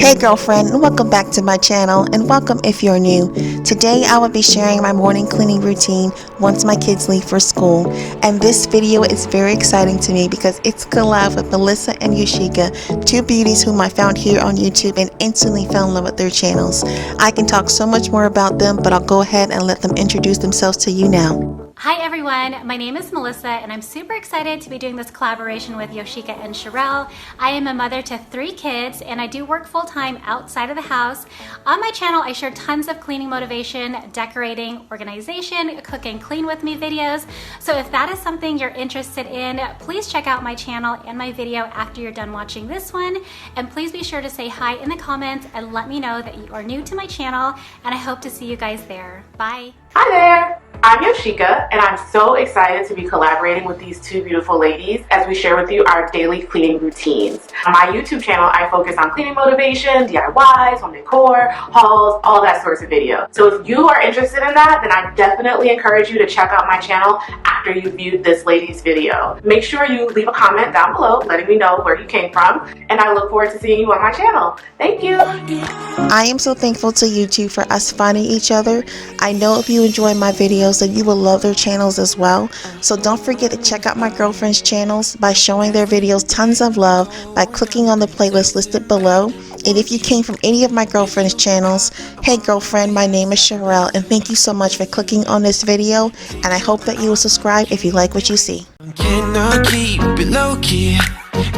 Hey girlfriend, welcome back to my channel, and welcome if you're new. Today I will be sharing my morning cleaning routine once my kids leave for school, and this video is very exciting to me because it's a collab with Melissa and Yoshika, two beauties whom I found here on YouTube and instantly fell in love with their channels. I can talk so much more about them, but I'll go ahead and let them introduce themselves to you now. Hi everyone, my name is Melissa and I'm super excited to be doing this collaboration with Yoshika and Sherelle. I am a mother to 3 kids and I do work full-time outside of the house. On my channel I share tons of cleaning motivation, decorating, organization, cook and clean with me videos. So if that is something you're interested in, please check out my channel and my video after you're done watching this one. And please be sure to say hi in the comments and let me know that you are new to my channel, and I hope to see you guys there. Bye! Hi there! I'm Yoshika, and I'm so excited to be collaborating with these two beautiful ladies as we share with you our daily cleaning routines. On my YouTube channel, I focus on cleaning motivation, DIYs, home decor, hauls, all that sorts of video. So if you are interested in that, then I definitely encourage you to check out my channel after you viewed this lady's video. Make sure you leave a comment down below letting me know where you came from, and I look forward to seeing you on my channel. Thank you! I am so thankful to you two for us finding each other. I know if you enjoy my videos that you will love their channels as well, so don't forget to check out my girlfriend's channels by showing their videos tons of love by clicking on the playlist listed below. And if you came from any of my girlfriend's channels, hey girlfriend, my name is Sherelle, and thank you so much for clicking on this video, and I hope that you will subscribe if you like what you see. Cannot keep it low key.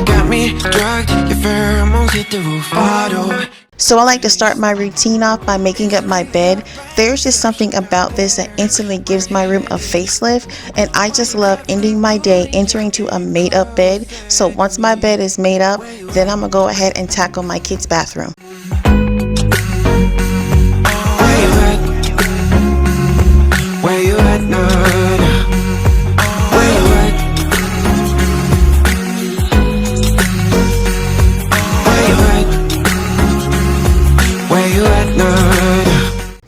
Got me drugged, your pheromones hit the roof auto. So I like to start my routine off by making up my bed. There's just something about this that instantly gives my room a facelift, and I just love ending my day entering to a made up bed. So once my bed is made up, then I'm gonna go ahead and tackle my kids' bathroom. Where you at now?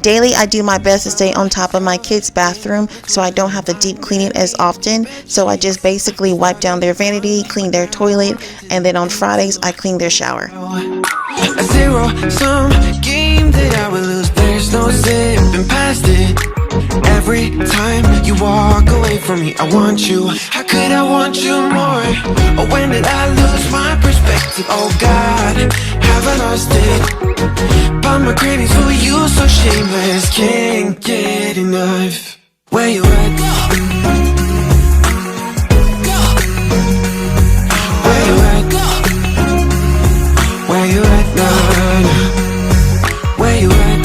Daily, I do my best to stay on top of my kids' bathroom so I don't have to deep clean it as often. So I just basically wipe down their vanity, clean their toilet, and then on Fridays, I clean their shower. A zero-sum game that I will lose. There's no zipping past it. Every time you walk away from me, I want you. How could I want you more? Or when did I lose my perspective? Oh God, have I lost it? But my cravings for you so shameless, can't get enough. Where you at? Where you at? Where you at now? Where you at?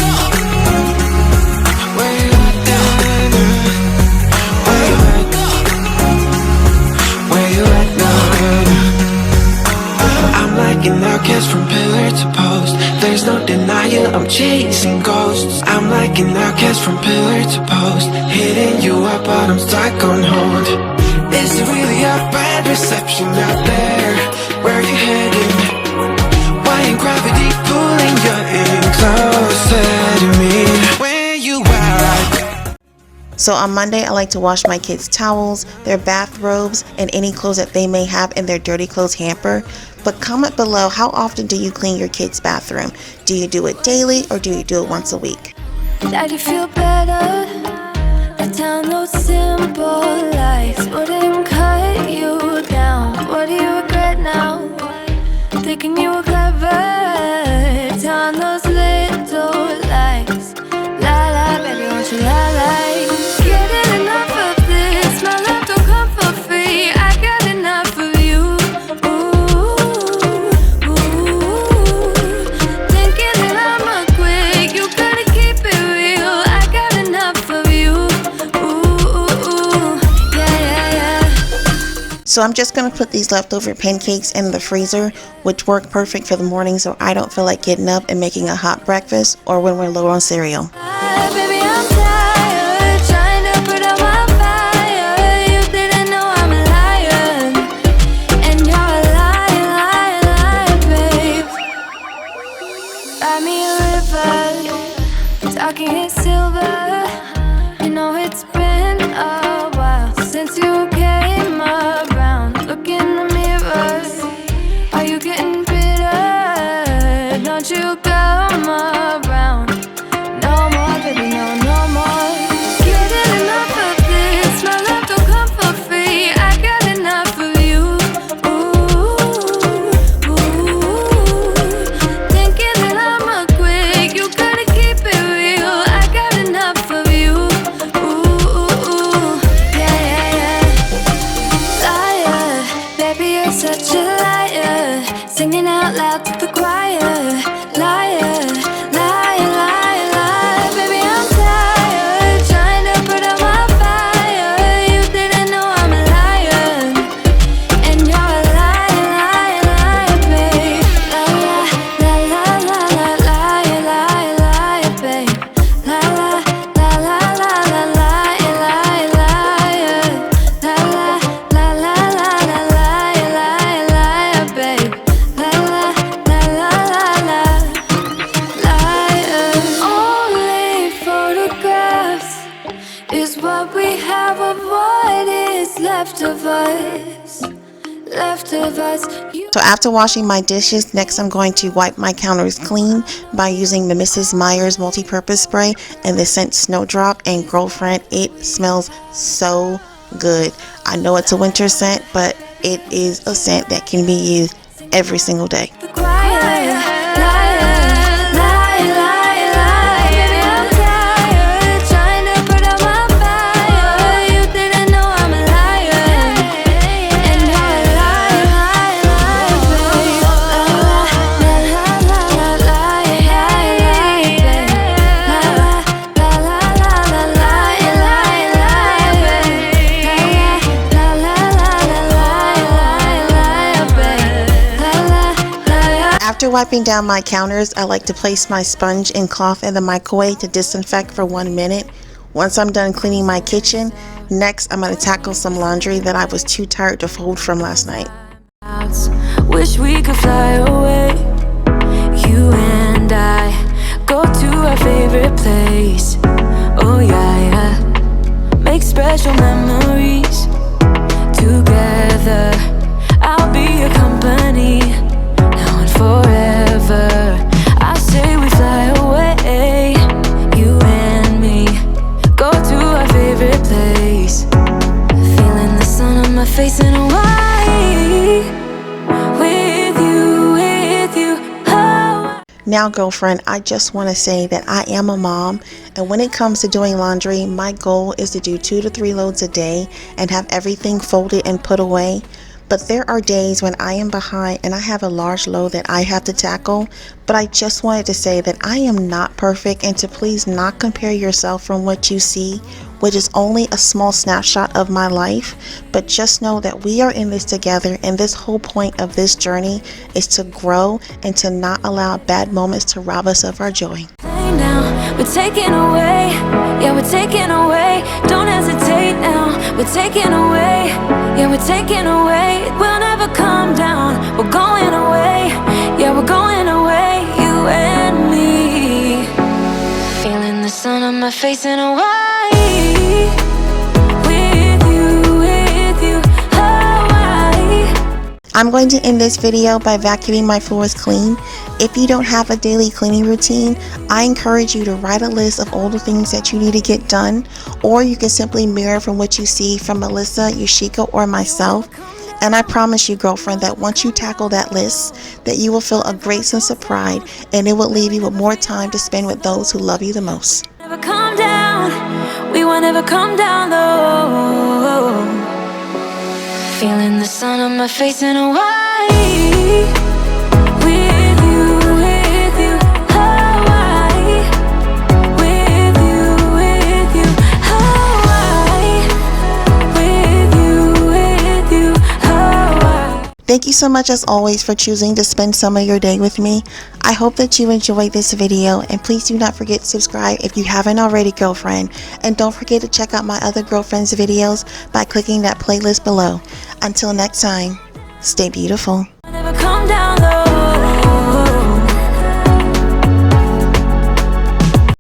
An outcast from pillar to post. There's no denial, I'm chasing ghosts. I'm like an outcast from pillar to post, hitting you up but I'm stuck on hold. Is it really a bad reception out there? Where are you heading? Why ain't gravity pulling you in closer to me? Where you at? So on Monday, I like to wash my kids' towels, their bathrobes, and any clothes that they may have in their dirty clothes hamper. But comment below, how often do you clean your kids' bathroom? Do you do it daily or do you do it once a week? Did you feel better? I download simple lies wouldn't cut you down. What do you regret now? Thinking you were clever. Down those little lies. La la, baby, won't you la la? Getting enough of this. My love don't come for free. I got enough of you. So I'm just going to put these leftover pancakes in the freezer, which work perfect for the morning so I don't feel like getting up and making a hot breakfast or when we're low on cereal. Baby, I'm tired, trying to put out my fire. You didn't know I'm a liar, and you're a liar, babe. Buy me a river, talking in silver. You know it's been a while since you came around. Look in the mirror, are you getting bitter? No, don't you come around. No more, baby, no, no more. Getting enough of this, my love don't come for free. I got enough of you. Ooh, ooh. Thinking that I'ma quit, you gotta keep it real. I got enough of you. Ooh, yeah, yeah, yeah. Liar, baby, you're such a liar. Singing out loud to the choir. Liar, liar, liar, liar. Baby, I'm tired, trying to put out my fire. You didn't know I'm a liar, and you're a liar, liar, liar, babe. La la la la la la, liar, liar, liar, babe. La la la la la la, liar, liar, liar. La la la la la la, liar, liar, liar, babe. La la la la la la, liar. Only photographs is what we have of what is left of us. Left of us. So after washing my dishes, next I'm going to wipe my counters clean by using the Mrs. Meyer's multi-purpose spray and the scent Snowdrop. And girlfriend, it smells so good. I know it's a winter scent, but it is a scent that can be used every single day. The choir, liar, liar, liar, liar. Baby, I'm tired, trying to put out my fire. You didn't know I'm a liar, and you're a liar, liar, liar, babe. La la la la la, liar, liar, liar, babe. La la la la la, liar, liar, liar, babe. La la la la la, liar, liar, liar, babe. La la la. After wiping down my counters, I like to place my sponge and cloth in the microwave to disinfect for 1 minute. Once I'm done cleaning my kitchen, next I'm going to tackle some laundry that I was too tired to fold from last night. Wish we could fly away. You and I go to our favorite place. Oh yeah, yeah. Make special memories together. I'll be your company now and forever. I say we fly away. You and me go to our favorite place. Feeling the sun on my face in Hawaii. With you, oh. Now, girlfriend, I just want to say that I am a mom, and when it comes to doing laundry, my goal is to do 2 to 3 loads a day and have everything folded and put away. But there are days when I am behind and I have a large load that I have to tackle. But I just wanted to say that I am not perfect, and to please not compare yourself from what you see, which is only a small snapshot of my life. But just know that we are in this together, and this whole point of this journey is to grow and to not allow bad moments to rob us of our joy. Now we're taking away, yeah, we're taking away. Don't hesitate now, we're taking away, yeah, we're taking away. We'll never come down, we're going away, yeah, we're going away. You and me, feeling the sun on my face in Hawaii. With you, Hawaii. I'm going to end this video by vacuuming my floors clean. If you don't have a daily cleaning routine, I encourage you to write a list of all the things that you need to get done, or you can simply mirror from what you see from Melissa, Yoshika, or myself. And I promise you, girlfriend, that once you tackle that list, that you will feel a great sense of pride, and it will leave you with more time to spend with those who love you the most. Never come down, we won't ever come down though. Feeling the sun on my face in Hawaii. With you, Hawaii. With you, Hawaii. With you, Hawaii. Thank you so much as always for choosing to spend some of your day with me. I hope that you enjoyed this video, and please do not forget to subscribe if you haven't already, girlfriend. And don't forget to check out my other girlfriends videos by clicking that playlist below. Until next time, stay beautiful.